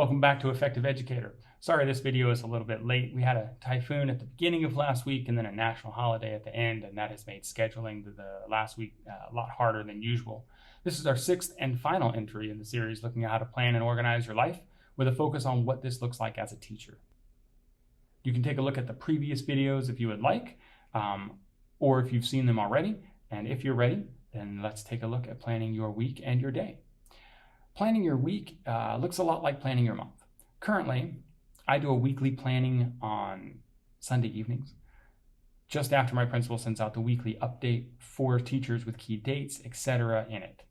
Welcome back to Effective Educator. Sorry this video is a little bit late. We had a typhoon at the beginning of last week and then a national holiday at the end, and that has made scheduling the last week a lot harder than usual. This is our sixth and final entry in the series looking at how to plan and organize your life with a focus on what this looks like as a teacher. You can take a look at the previous videos if you would like, or if you've seen them already. And if you're ready, then let's take a look at planning your week and your day. Planning your week looks a lot like planning your month. Currently, I do a weekly planning on Sunday evenings, just after my principal sends out the weekly update for teachers with key dates, etc. in it.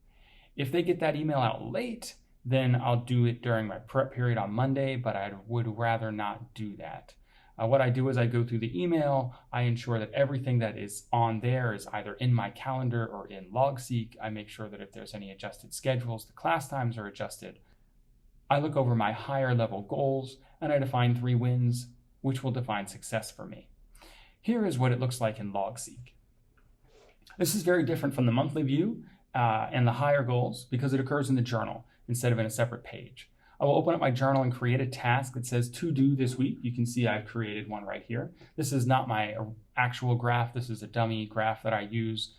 If they get that email out late, then I'll do it during my prep period on Monday, but I would rather not do that. What I do is I go through the email, I ensure that everything that is on there is either in my calendar or in Logseq. I make sure that if there's any adjusted schedules, the class times are adjusted. I look over my higher level goals and I define 3 wins, which will define success for me. Here is what it looks like in Logseq. This is very different from the monthly view and the higher goals because it occurs in the journal instead of in a separate page. I will open up my journal and create a task that says to do this week. You can see I've created one right here. This is not my actual graph. This is a dummy graph that I use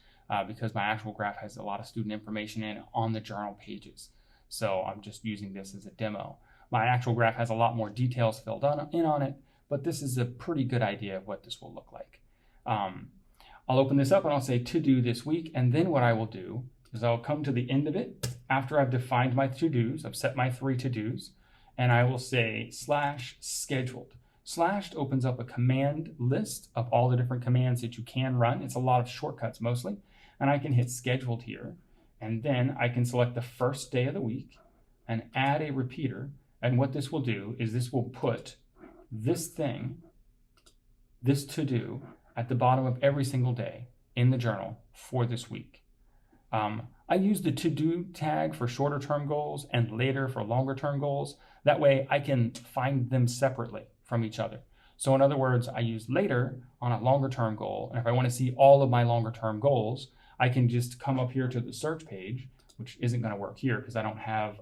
because my actual graph has a lot of student information in it on the journal pages. So I'm just using this as a demo. My actual graph has a lot more details filled in on it, but this is a pretty good idea of what this will look like. I'll open this up and I'll say to do this week. And then what I will do is I'll come to the end of it after I've defined my to-dos. I've set my 3 to-dos, and I will say /scheduled. Slashed opens up a command list of all the different commands that you can run. It's a lot of shortcuts mostly, and I can hit scheduled here, and then I can select the first day of the week and add a repeater. And what this will do is this will put this thing, this to-do, at the bottom of every single day in the journal for this week. I use the to-do tag for shorter term goals and later for longer term goals. That way I can find them separately from each other. So in other words, I use later on a longer term goal. And if I want to see all of my longer term goals, I can just come up here to the search page, which isn't going to work here because I don't have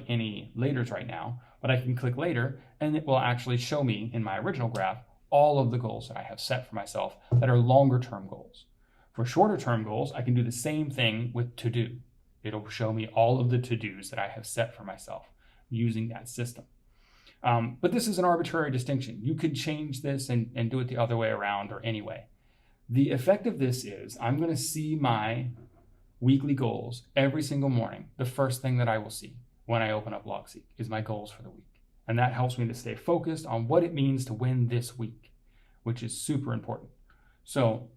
any laters right now, but I can click later and it will actually show me in my original graph all of the goals that I have set for myself that are longer term goals. For shorter term goals, I can do the same thing with to-do. It'll show me all of the to-dos that I have set for myself using that system. But this is an arbitrary distinction. You could change this and do it the other way around or anyway. The effect of this is I'm going to see my weekly goals every single morning. The first thing that I will see when I open up Logseq is my goals for the week. And that helps me to stay focused on what it means to win this week, which is super important. So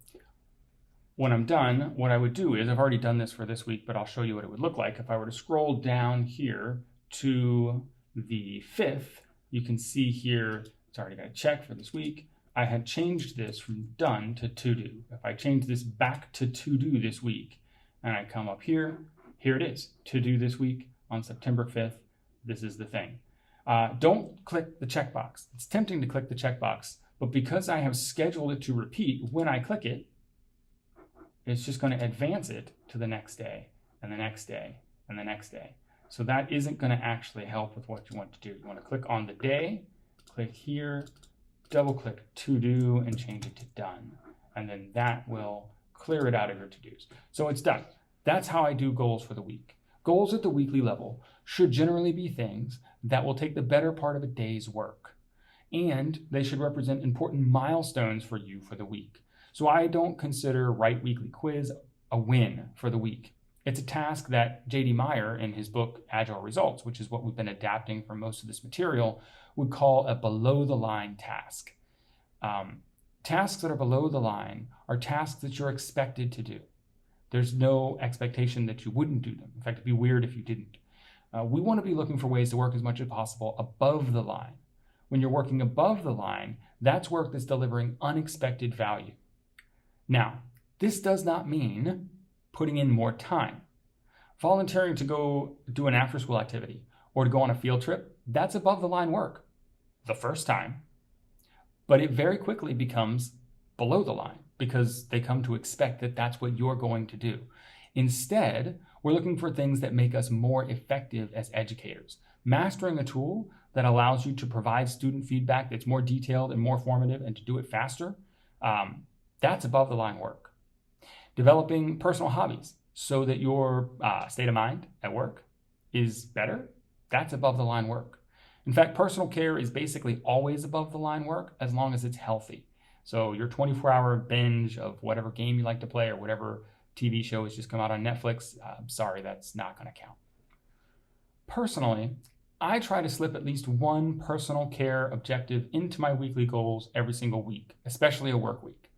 when I'm done, what I would do is, I've already done this for this week, but I'll show you what it would look like. If I were to scroll down here to the 5th, you can see here, it's already got a check for this week. I had changed this from done to to-do. If I change this back to to-do this week, and I come up here, here it is, to-do this week on September 5th. This is the thing. Don't click the checkbox. It's tempting to click the checkbox, but because I have scheduled it to repeat when I click it, it's just going to advance it to the next day and the next day and the next day. So that isn't going to actually help with what you want to do. You want to click on the day, click here, double click to do and change it to done. And then that will clear it out of your to-dos. So it's done. That's how I do goals for the week. Goals at the weekly level should generally be things that will take the better part of a day's work. And they should represent important milestones for you for the week. So I don't consider Write Weekly Quiz a win for the week. It's a task that J.D. Meyer in his book Agile Results, which is what we've been adapting from most of this material, would call a below the line task. Tasks that are below the line are tasks that you're expected to do. There's no expectation that you wouldn't do them. In fact, it'd be weird if you didn't. We want to be looking for ways to work as much as possible above the line. When you're working above the line, that's work that's delivering unexpected value. Now, this does not mean putting in more time. Volunteering to go do an after-school activity or to go on a field trip, that's above the line work the first time. But it very quickly becomes below the line because they come to expect that that's what you're going to do. Instead, we're looking for things that make us more effective as educators, Mastering a tool that allows you to provide student feedback that's more detailed and more formative and to do it faster, that's above the line work. Developing personal hobbies so that your state of mind at work is better, that's above the line work. In fact, personal care is basically always above the line work as long as it's healthy. So your 24-hour binge of whatever game you like to play or whatever TV show has just come out on Netflix, sorry, that's not going to count. Personally, I try to slip at least one personal care objective into my weekly goals every single week, especially a work week.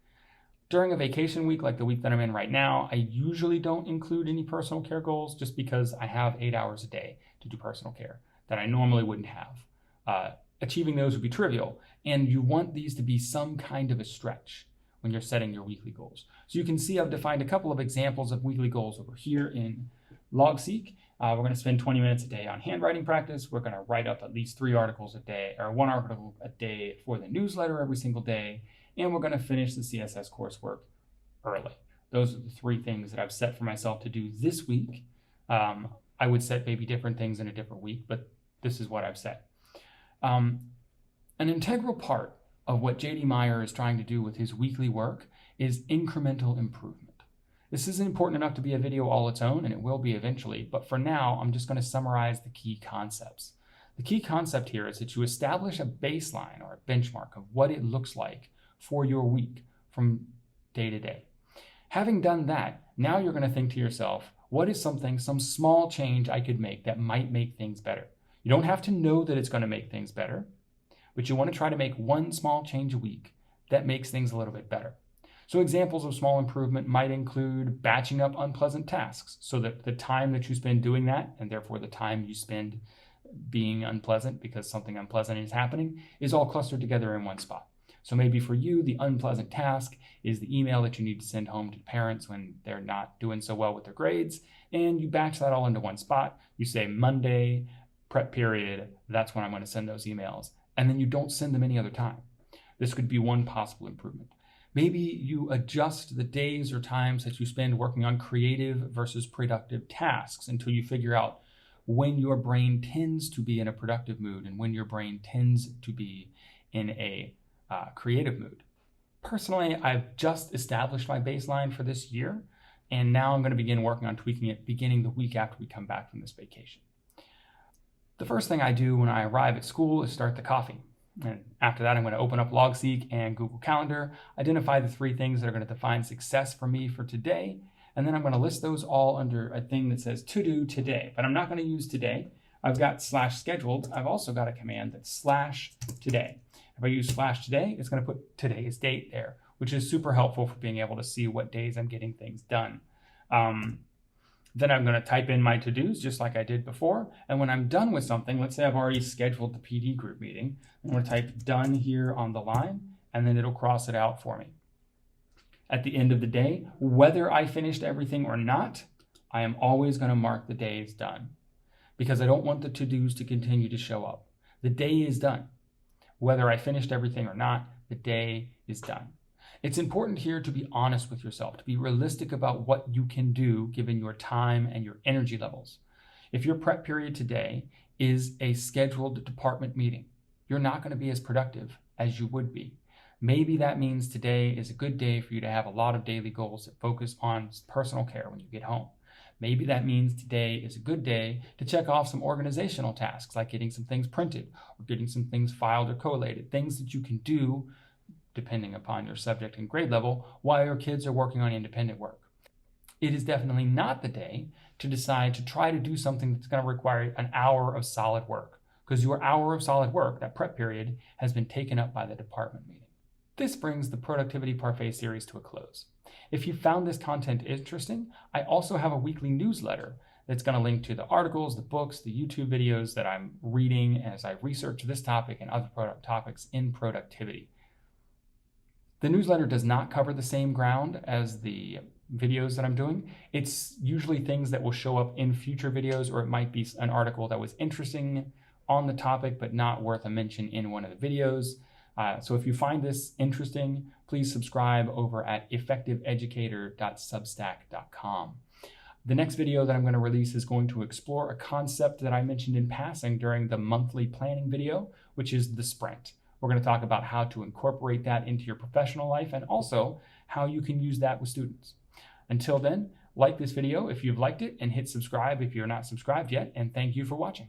During a vacation week like the week that I'm in right now, I usually don't include any personal care goals just because I have 8 hours a day to do personal care that I normally wouldn't have. Achieving those would be trivial, and you want these to be some kind of a stretch when you're setting your weekly goals. So you can see I've defined a couple of examples of weekly goals over here in Logseq. We're going to spend 20 minutes a day on handwriting practice. We're going to write up at least 3 articles a day, or 1 article a day for the newsletter every single day, and we're going to finish the CSS coursework early. Those are the 3 things that I've set for myself to do this week. I would set maybe different things in a different week, but this is what I've set. An integral part of what J.D. Meyer is trying to do with his weekly work is incremental improvement. This isn't important enough to be a video all its own, and it will be eventually, but for now, I'm just going to summarize the key concepts. The key concept here is that you establish a baseline or a benchmark of what it looks like for your week from day to day. Having done that, now you're going to think to yourself, what is some small change I could make that might make things better? You don't have to know that it's going to make things better, but you want to try to make one small change a week that makes things a little bit better. So examples of small improvement might include batching up unpleasant tasks so that the time that you spend doing that, and therefore the time you spend being unpleasant because something unpleasant is happening, is all clustered together in one spot. So maybe for you, the unpleasant task is the email that you need to send home to parents when they're not doing so well with their grades, and you batch that all into one spot. You say Monday, prep period, that's when I'm going to send those emails, and then you don't send them any other time. This could be one possible improvement. Maybe you adjust the days or times that you spend working on creative versus productive tasks until you figure out when your brain tends to be in a productive mood and when your brain tends to be in a creative mood. Personally, I've just established my baseline for this year, and now I'm going to begin working on tweaking it beginning the week after we come back from this vacation. The first thing I do when I arrive at school is start the coffee. And after that, I'm going to open up Logseq and Google Calendar, identify the 3 things that are going to define success for me for today, and then I'm going to list those all under a thing that says to do today. But I'm not going to use today. I've got /scheduled. I've also got a command that's /today. If I use /today, it's going to put today's date there, which is super helpful for being able to see what days I'm getting things done. Then I'm going to type in my to-dos just like I did before. And when I'm done with something, let's say I've already scheduled the PD group meeting, I'm going to type done here on the line, and then it'll cross it out for me. At the end of the day, whether I finished everything or not, I am always going to mark the day as done because I don't want the to-dos to continue to show up. The day is done. Whether I finished everything or not, the day is done. It's important here to be honest with yourself, to be realistic about what you can do given your time and your energy levels. If your prep period today is a scheduled department meeting, you're not going to be as productive as you would be. Maybe that means today is a good day for you to have a lot of daily goals that focus on personal care when you get home. Maybe that means today is a good day to check off some organizational tasks like getting some things printed or getting some things filed or collated, things that you can do depending upon your subject and grade level while your kids are working on independent work. It is definitely not the day to decide to try to do something that's going to require an hour of solid work because your hour of solid work, that prep period, has been taken up by the department meeting. This brings the Productivity Parfait series to a close. If you found this content interesting, I also have a weekly newsletter that's going to link to the articles, the books, the YouTube videos that I'm reading as I research this topic and other topics in productivity. The newsletter does not cover the same ground as the videos that I'm doing. It's usually things that will show up in future videos, or it might be an article that was interesting on the topic but not worth a mention in one of the videos. So if you find this interesting, please subscribe over at effectiveeducator.substack.com. The next video that I'm going to release is going to explore a concept that I mentioned in passing during the monthly planning video, which is the sprint. We're going to talk about how to incorporate that into your professional life and also how you can use that with students. Until then, like this video if you've liked it and hit subscribe if you're not subscribed yet, and thank you for watching.